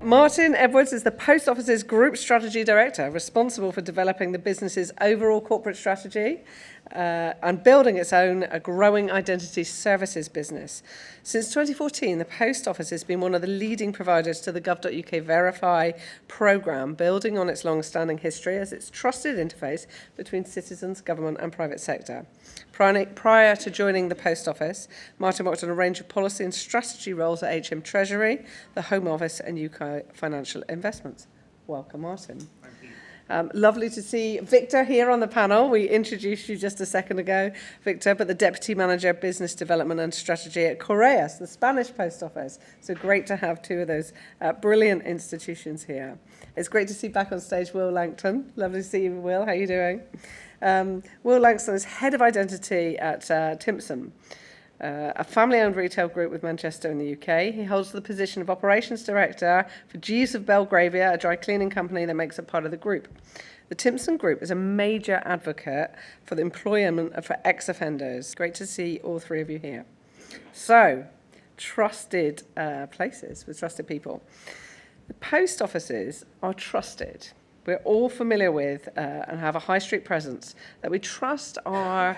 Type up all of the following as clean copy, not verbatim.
Martin Edwards is the Post Office's Group Strategy Director, responsible for developing the business's overall corporate strategy and building its own growing identity services business. Since 2014, the Post Office has been one of the leading providers to the Gov.uk Verify programme, building on its long-standing history as its trusted interface between citizens, government and private sector. Prior to joining the Post Office, Martin worked on a range of policy and strategy roles at HM Treasury, the Home Office and UK Financial Investments. Welcome, Martin. Thank you. Lovely to see Victor here on the panel. We introduced you just a second ago, Victor, but the Deputy Manager of Business Development and Strategy at Correos, the Spanish Post Office. So great to have two of those brilliant institutions here. It's great to see back on stage Will Lankston. Lovely to see you, Will. How are you doing? Will Lankston is Head of Identity at Timpson, a family-owned retail group with Manchester in the UK. He holds the position of Operations Director for Jeeves of Belgravia, a dry cleaning company that makes up part of the group. The Timpson Group is a major advocate for the employment for ex-offenders. Great to see all three of you here. So, trusted places with trusted people. The post offices are trusted. We're all familiar with and have a high street presence that we trust our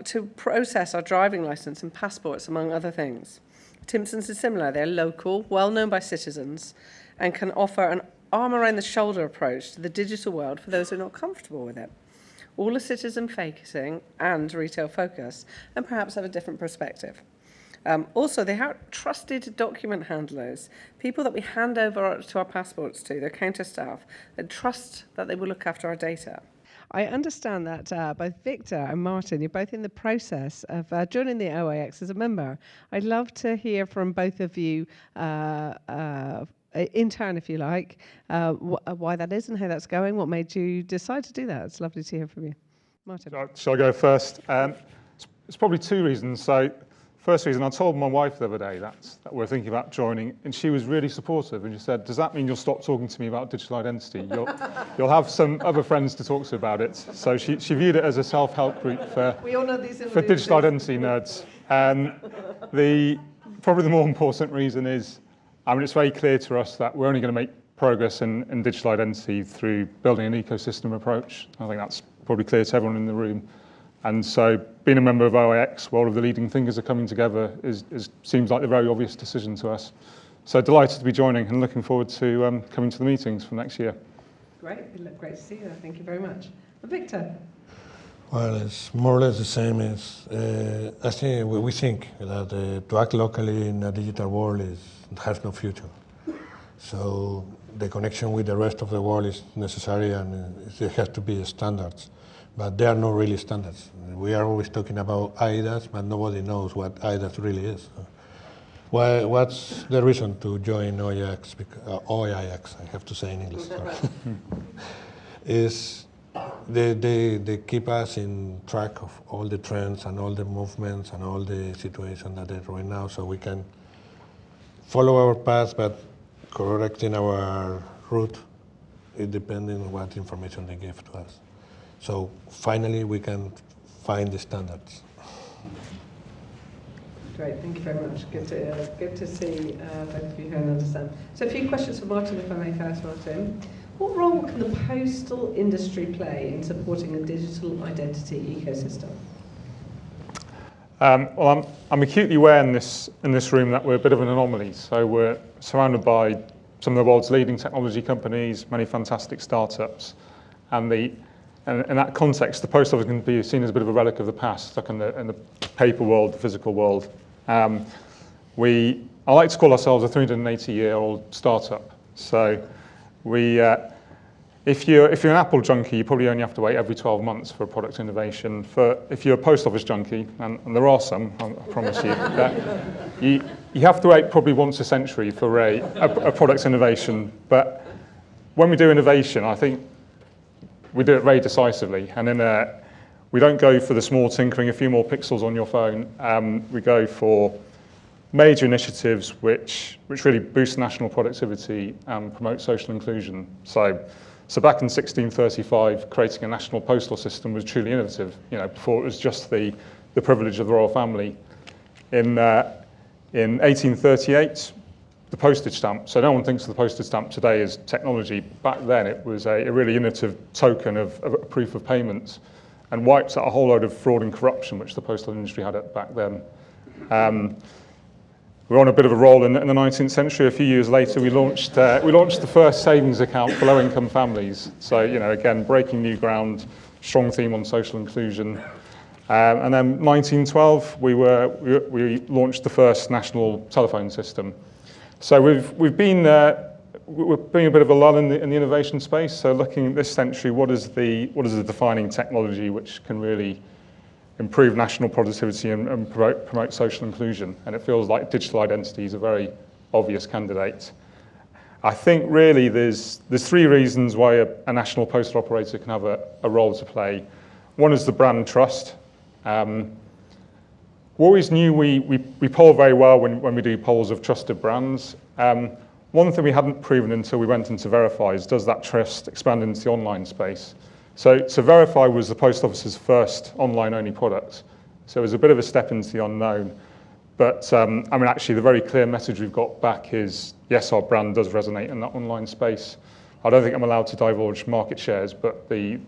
to process our driving licence and passports, among other things. Timpson's is similar. They're local, well known by citizens, and can offer an arm-around-the-shoulder approach to the digital world for those who are not comfortable with it. All are citizen-facing and retail-focused, and perhaps have a different perspective. Also, they are trusted document handlers, people that we hand over to our passports to, their counter staff, that trust that they will look after our data. I understand that both Victor and Martin, you're both in the process of joining the OIX as a member. I'd love to hear from both of you, in turn, if you like, why that is and how that's going, what made you decide to do that. It's lovely to hear from you. Martin. Shall I go first? It's probably two reasons. So, first reason, I told my wife the other day that we're thinking about joining, and she was really supportive, and she said, does that mean you'll stop talking to me about digital identity? You'll have some other friends to talk to about it. So she viewed it as a self-help group for digital identity nerds. Probably the more important reason is, it's very clear to us that we're only going to make progress in digital identity through building an ecosystem approach. I think that's probably clear to everyone in the room. And so being a member of OIX, where all of the leading thinkers are coming together, seems like the very obvious decision to us. So delighted to be joining and looking forward to coming to the meetings from next year. Great to see you. Thank you very much. Victor? Well, it's more or less the same as I think we think that to act locally in a digital world has no future. So the connection with the rest of the world is necessary, and there has to be standards. But there are no really standards. We are always talking about IDAS, but nobody knows what IDAS really is. What's the reason to join OIX? OIX, I have to say in English. Is they keep us in track of all the trends and all the movements and all the situations that are right now, so we can follow our path, but correcting our route, depending on what information they give to us. So finally, we can find the standards. Great, thank you very much. Good to see both of you here and understand. So a few questions for Martin, if I may first, Martin. What role can the postal industry play in supporting a digital identity ecosystem? Well, I'm acutely aware in this room that we're a bit of an anomaly. So we're surrounded by some of the world's leading technology companies, many fantastic startups, and in that context, the post office can be seen as a bit of a relic of the past, stuck in the paper world, the physical world. I like to call ourselves a 380-year-old startup. So if you're an Apple junkie, you probably only have to wait every 12 months for a product innovation. If you're a post office junkie, and there are some, I promise you, that you have to wait probably once a century for a product innovation. But when we do innovation, I think we do it very decisively, and we don't go for the small tinkering, a few more pixels on your phone. We go for major initiatives which really boost national productivity and promote social inclusion. So back in 1635, creating a national postal system was truly innovative. Before it was just the privilege of the royal family. In 1838, the postage stamp. So no one thinks of the postage stamp today as technology. Back then it was a really innovative token of a proof of payment, and wipes out a whole load of fraud and corruption which the postal industry had back then. We're on a bit of a roll in the 19th century. A few years later, we launched the first savings account for low-income families. So, again, breaking new ground, strong theme on social inclusion. And then 1912, we launched the first national telephone system. So we've been we're being a bit of a lull in the innovation space. So looking at this century, what is the defining technology which can really improve national productivity and promote social inclusion? And it feels like digital identity is a very obvious candidate. I think really there's three reasons why a national postal operator can have a role to play. One is the brand trust. We always knew we poll very well when we do polls of trusted brands. One thing we hadn't proven until we went into Verify is, does that trust expand into the online space? So Verify was the Post Office's first online-only product. So it was a bit of a step into the unknown. But actually the very clear message we've got back is, yes, our brand does resonate in that online space. I don't think I'm allowed to divulge market shares, but the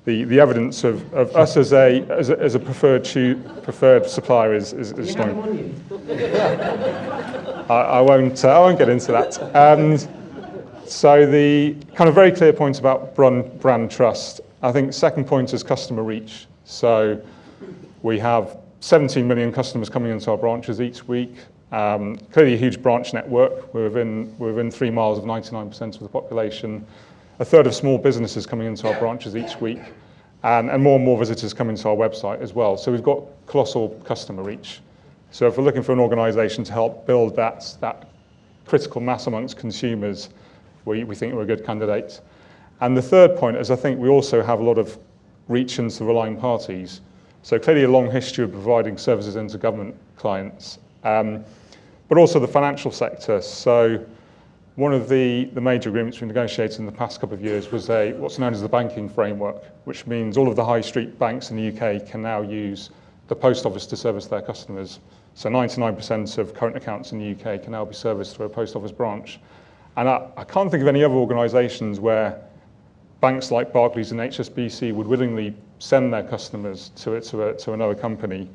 evidence of us as a preferred supplier is strong. I won't get into that. So the kind of very clear point about brand trust. I think second point is customer reach. So we have 17 million customers coming into our branches each week. Clearly a huge branch network. We're within 3 miles of 99% of the population. A third of small businesses coming into our branches each week, and more visitors coming to our website as well. So we've got colossal customer reach. So if we're looking for an organisation to help build that critical mass amongst consumers, we think we're a good candidate. And the third point is, I think we also have a lot of reach into relying parties. So clearly a long history of providing services into government clients, but also the financial sector. So one of the major agreements we negotiated in the past couple of years was what's known as the banking framework, which means all of the high street banks in the UK can now use the post office to service their customers. So 99% of current accounts in the UK can now be serviced through a post office branch. And I can't think of any other organisations where banks like Barclays and HSBC would willingly send their customers to another company.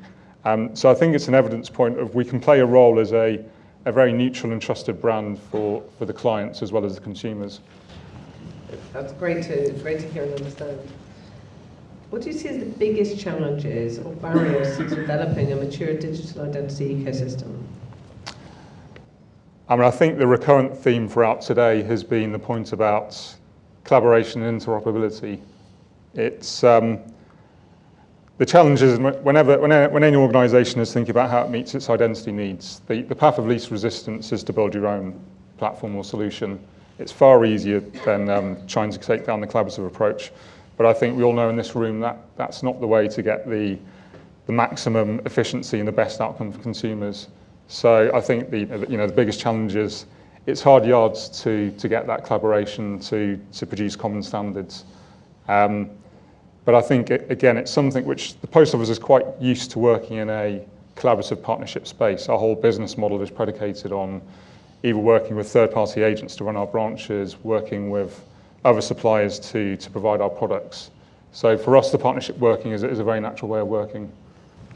So I think it's an evidence point of we can play a role as a very neutral and trusted brand for the clients as well as the consumers. That's great to hear and understand. What do you see as the biggest challenges or barriers to developing a mature digital identity ecosystem? I think the recurrent theme throughout today has been the point about collaboration and interoperability. It's the challenge is when any organisation is thinking about how it meets its identity needs, the path of least resistance is to build your own platform or solution. It's far easier than trying to take down the collaborative approach. But I think we all know in this room that that's not the way to get the maximum efficiency and the best outcome for consumers. So I think the biggest challenge is it's hard yards to get that collaboration to produce common standards. But I think, again, it's something which the Post Office is quite used to working in a collaborative partnership space. Our whole business model is predicated on either working with third-party agents to run our branches, working with other suppliers to provide our products. So for us, the partnership working is a very natural way of working.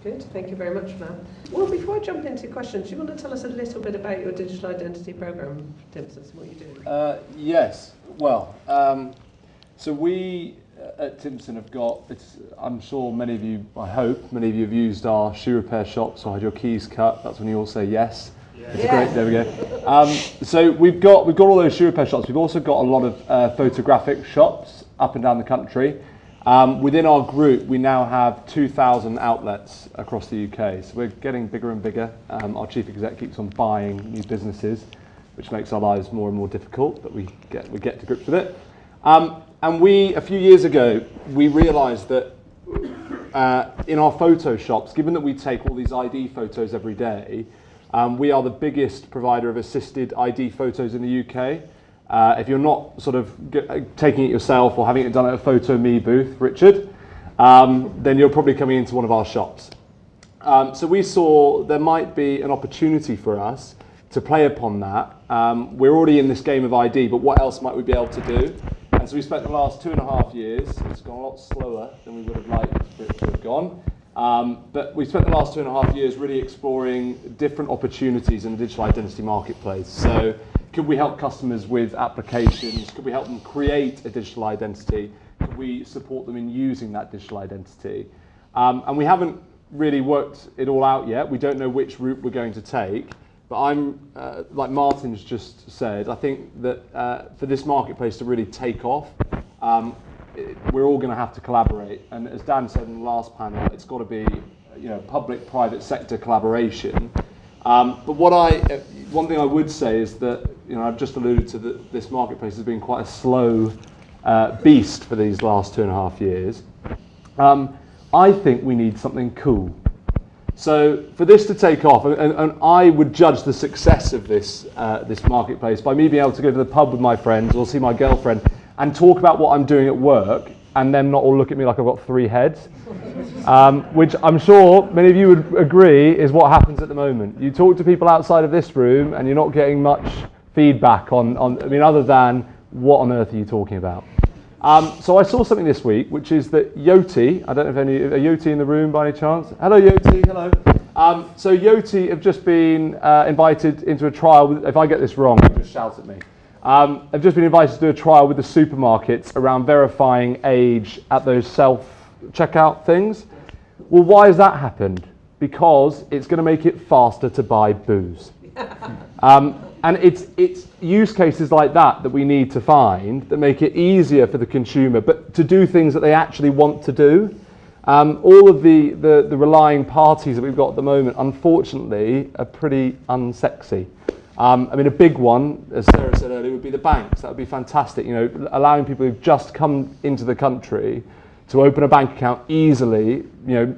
Good, thank you very much for that. Well, before I jump into questions, do you want to tell us a little bit about your digital identity program, Timpson, what you do? Yes, well, so we at Timpson have got, I'm sure many of you, I hope, many of you have used our shoe repair shops or had your keys cut. That's when you all say yes. It's great, there we go. So we've got all those shoe repair shops. We've also got a lot of photographic shops up and down the country. Within our group, we now have 2,000 outlets across the UK. So we're getting bigger and bigger. Our chief exec keeps on buying new businesses, which makes our lives more and more difficult, but we get to grips with it. And a few years ago, we realised that in our photo shops, given that we take all these ID photos every day, we are the biggest provider of assisted ID photos in the UK. If you're not sort of taking it yourself or having it done at a Photo Me booth, Richard, then you're probably coming into one of our shops. So we saw there might be an opportunity for us to play upon that. We're already in this game of ID, but what else might we be able to do? And so we spent the last 2.5 years, it's gone a lot slower than we would have liked for it to have gone, but we spent the last 2.5 years really exploring different opportunities in the digital identity marketplace. So could we help customers with applications? Could we help them create a digital identity? Could we support them in using that digital identity? And we haven't really worked it all out yet. We don't know which route we're going to take. But I'm, like Martin's just said, I think that for this marketplace to really take off, we're all going to have to collaborate. And as Dan said in the last panel, it's got to be, public-private sector collaboration. But one thing I would say is that, I've just alluded to that this marketplace has been quite a slow beast for these last 2.5 years. I think we need something cool. So for this to take off, and I would judge the success of this marketplace by me being able to go to the pub with my friends or see my girlfriend and talk about what I'm doing at work, and then not all look at me like I've got 3 heads, which I'm sure many of you would agree is what happens at the moment. You talk to people outside of this room and you're not getting much feedback other than what on earth are you talking about? So I saw something this week, which is that Yoti, I don't know if are Yoti in the room by any chance? Hello Yoti, hello. So Yoti have just been invited into a trial, if I get this wrong, just shout at me. Have just been invited to do a trial with the supermarkets around verifying age at those self-checkout things. Well, why has that happened? Because it's going to make it faster to buy booze. And it's use cases like that we need to find that make it easier for the consumer, but to do things that they actually want to do. All of the relying parties that we've got at the moment, unfortunately, are pretty unsexy. A big one, as Sarah said earlier, would be the banks. That would be fantastic. Allowing people who've just come into the country to open a bank account easily,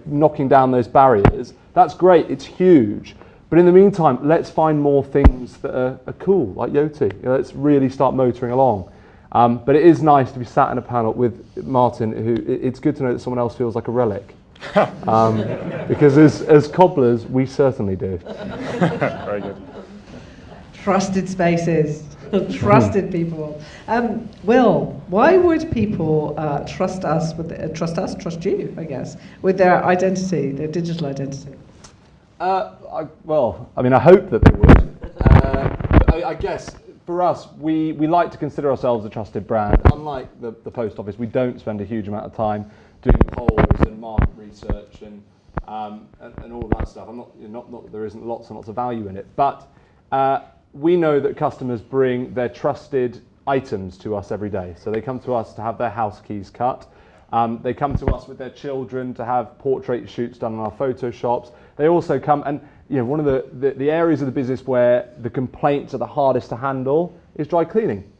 knocking down those barriers. That's great. It's huge. But in the meantime, let's find more things that are cool, like Yoti. Let's really start motoring along. But it is nice to be sat in a panel with Martin, who it's good to know that someone else feels like a relic. Because as cobblers, we certainly do. Very good. Trusted spaces, trusted people. Will, why would people trust you, I guess, with their identity, their digital identity? I hope that they would. I guess for us, we like to consider ourselves a trusted brand. Unlike the post office, we don't spend a huge amount of time doing polls and market research and all of that stuff. Not that there isn't lots and lots of value in it, but we know that customers bring their trusted items to us every day. So they come to us to have their house keys cut. They come to us with their children to have portrait shoots done in our photo shops. They also come, and one of the areas of the business where the complaints are the hardest to handle is dry cleaning,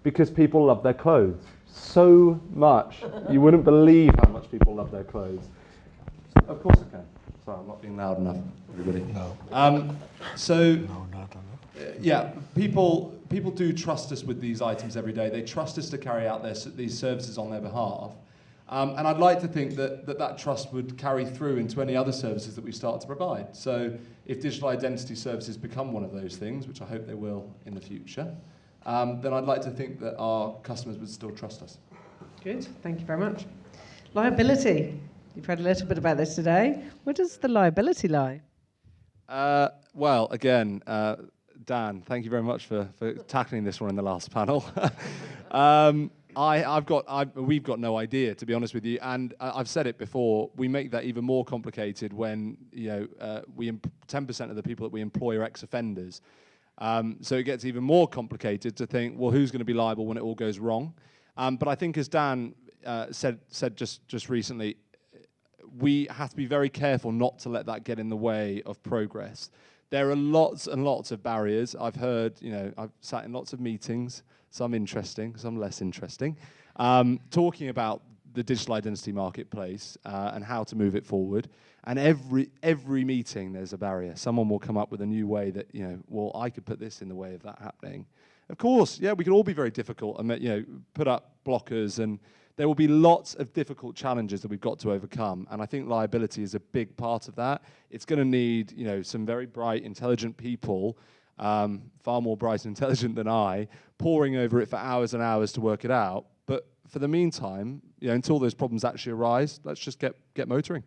because people love their clothes so much. You wouldn't believe how much people love their clothes. Of course I can. Sorry, I'm not being loud enough, everybody. No. No, not enough. Yeah, people do trust us with these items every day. They trust us to carry out these services on their behalf. And I'd like to think that trust would carry through into any other services that we start to provide. So if digital identity services become one of those things, which I hope they will in the future, then I'd like to think that our customers would still trust us. Good, thank you very much. Liability. You've heard a little bit about this today. Where does the liability lie? Well, again, Dan, thank you very much for tackling this one in the last panel. We've got no idea, to be honest with you, and I've said it before. We make that even more complicated when 10% of the people that we employ are ex-offenders. So it gets even more complicated to think, well, who's going to be liable when it all goes wrong? But I think, as Dan said just recently, we have to be very careful not to let that get in the way of progress. There are lots and lots of barriers. I've heard, I've sat in lots of meetings, some interesting, some less interesting, talking about the digital identity marketplace and how to move it forward. And every meeting, there's a barrier. Someone will come up with a new way that, well, I could put this in the way of that happening. Of course, yeah, we can all be very difficult and, put up blockers, and there will be lots of difficult challenges that we've got to overcome. And I think liability is a big part of that. It's going to need, some very bright, intelligent people far more bright and intelligent than I, poring over it for hours and hours to work it out. But for the meantime, until those problems actually arise, let's just get motoring.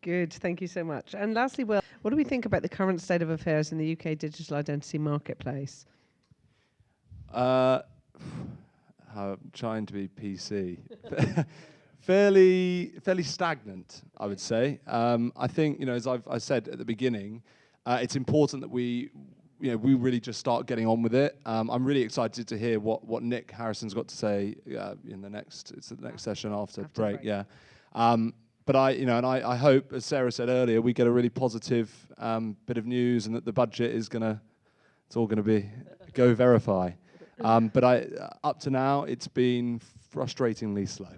Good, thank you so much. And lastly, Will, what do we think about the current state of affairs in the UK digital identity marketplace? I'm trying to be PC. fairly stagnant, I would say. I think, as I said at the beginning, it's important that we really just start getting on with it. I'm really excited to hear what Nick Harrison's got to say in the next session after break. Yeah. But I hope, as Sarah said earlier, we get a really positive bit of news, and that the budget is it's all gonna go verify. But up to now, it's been frustratingly slow.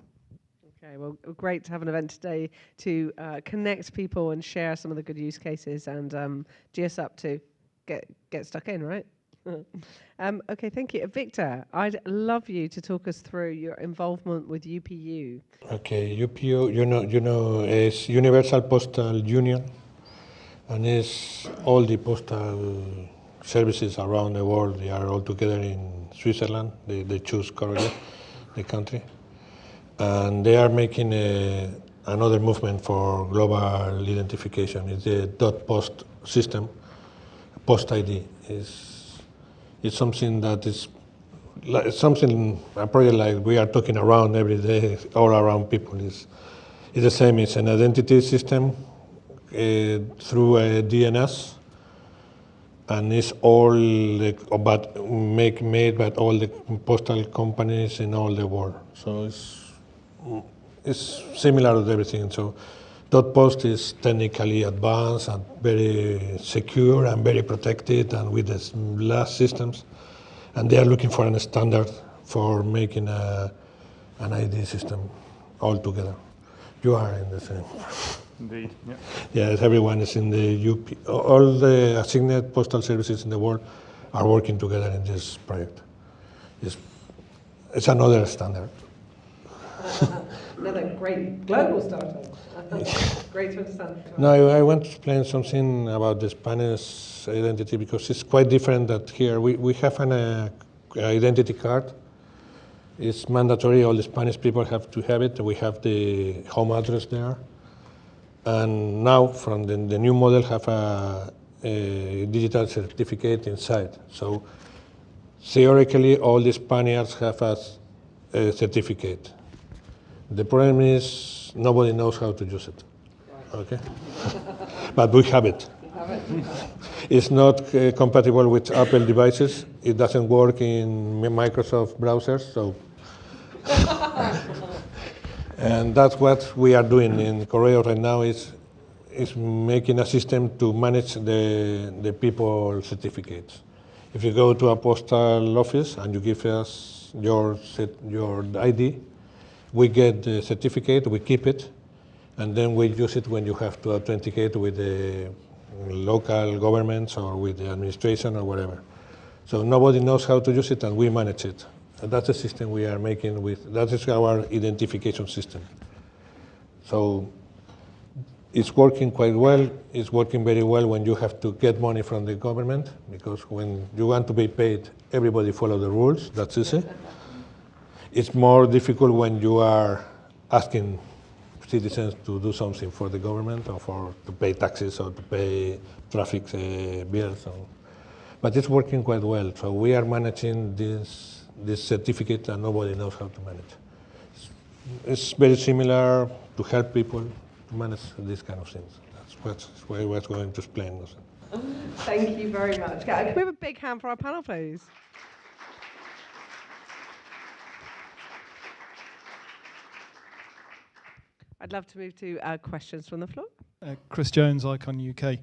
Okay, well, great to have an event today to connect people and share some of the good use cases and gee us up to get stuck in, right? Okay, thank you. Victor, I'd love you to talk us through your involvement with UPU. Okay, UPU, is Universal Postal Union, and it's all the postal services around the world. They are all together in Switzerland. They choose Correos, the country, and they are making another movement for global identification. It's the .post system. Post ID is something that is a project like we are talking around every day, all around people. It's the same. It's an identity system through a DNS, and it's all made by all the postal companies in all the world. So it's similar to everything. So .post is technically advanced and very secure and very protected, and with the last systems. And they are looking for a standard for making an ID system all together. You are in the same. Indeed, yeah. Yes, everyone is in the UP. All the assigned postal services in the world are working together in this project. It's another standard. Another great global startup. Great to understand. No, I want to explain something about the Spanish identity, because it's quite different that here. We have an identity card. It's mandatory, all the Spanish people have to have it. We have the home address there. And now, from the new model, have a digital certificate inside. So theoretically, all the Spaniards have a certificate. The problem is nobody knows how to use it. Okay, but we have it. It's not compatible with Apple devices. It doesn't work in Microsoft browsers. So, and that's what we are doing in Correos right now. Is making a system to manage the people certificates. If you go to a postal office and you give us your ID, we get the certificate, we keep it, and then we use it when you have to authenticate with the local governments or with the administration or whatever. So nobody knows how to use it, and we manage it. And that's the system we are making that is our identification system. So it's working quite well. It's working very well when you have to get money from the government, because when you want to be paid, everybody follow the rules. That's easy. It's more difficult when you are asking citizens to do something for the government, or to pay taxes or to pay traffic bills. But it's working quite well. So we are managing this certificate, and nobody knows how to manage. It's very similar to help people to manage these kind of things. That's what I was going to explain. Thank you very much. Can we have a big hand for our panel, please? I'd love to move to questions from the floor. Chris Jones, Icon UK.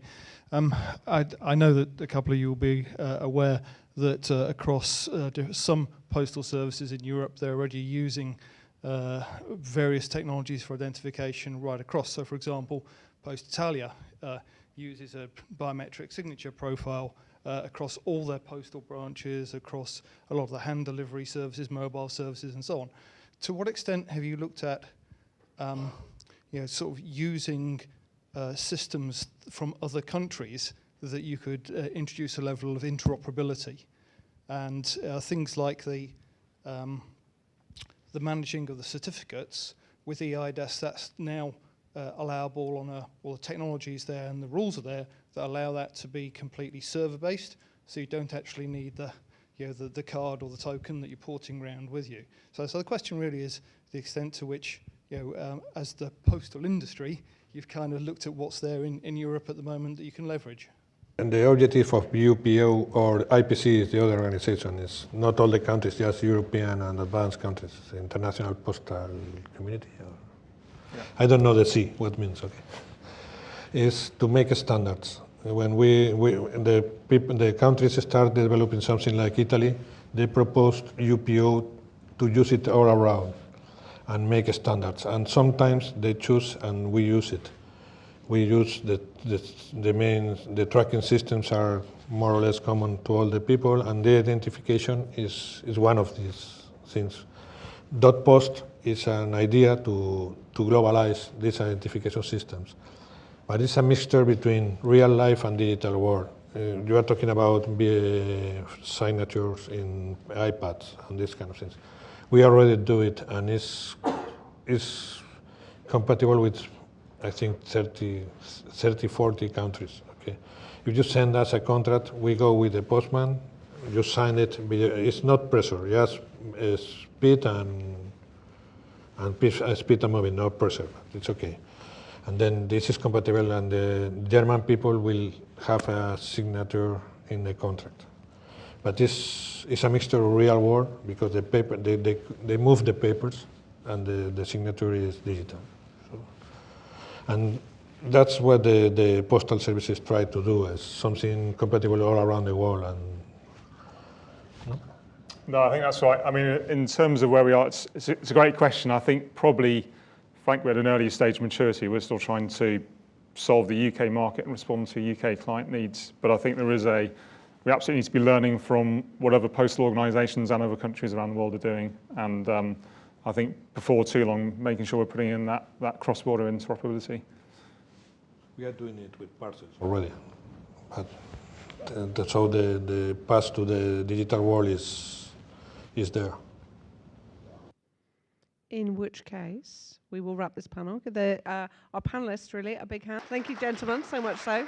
I know that a couple of you will be aware that across some postal services in Europe, they're already using various technologies for identification right across. So, for example, Post Italia uses a biometric signature profile across all their postal branches, across a lot of the hand delivery services, mobile services, and so on. To what extent have you looked at sort of using systems from other countries that you could introduce a level of interoperability. And things like the managing of the certificates with EIDAS, that's now allowable on all the technologies there and the rules are there that allow that to be completely server-based, so you don't actually need the card or the token that you're porting around with you. So the question really is the extent to which, as the postal industry, you've kind of looked at what's there in Europe at the moment that you can leverage. And the objective of UPO or IPC is the other organization. It's not all the countries, just European and advanced countries, International Postal Community. I don't know the C, what means, okay. Is to make standards. When the countries start developing something like Italy, they proposed UPO to use it all around and make standards. And sometimes they choose and we use it. We use the tracking systems are more or less common to all the people, and the identification is one of these things. .post is an idea to globalize these identification systems. But it's a mixture between real life and digital world. You are talking about signatures in iPads and these kind of things. We already do it, and it's compatible with, I think, 40 countries. Okay. If you send us a contract, we go with the postman, you sign it. It's not pressure, just speed and speed and moving, no pressure. It's okay. And then this is compatible, and the German people will have a signature in the contract. But this is a mixture of real world because the paper they move the papers, and the signature is digital. So, and that's what the postal services try to do, is something compatible all around the world. And no, I think that's right. I mean, in terms of where we are, it's a great question. I think probably, frankly, at an earlier stage of maturity, we're still trying to solve the UK market and respond to UK client needs. But I think we absolutely need to be learning from what other postal organisations and other countries around the world are doing. And I think before too long, making sure we're putting in that cross-border interoperability. We are doing it with parcels already. But so the path to the digital world is there. In which case, we will wrap this panel. Give our panellists really a big hand. Thank you, gentlemen, so much so.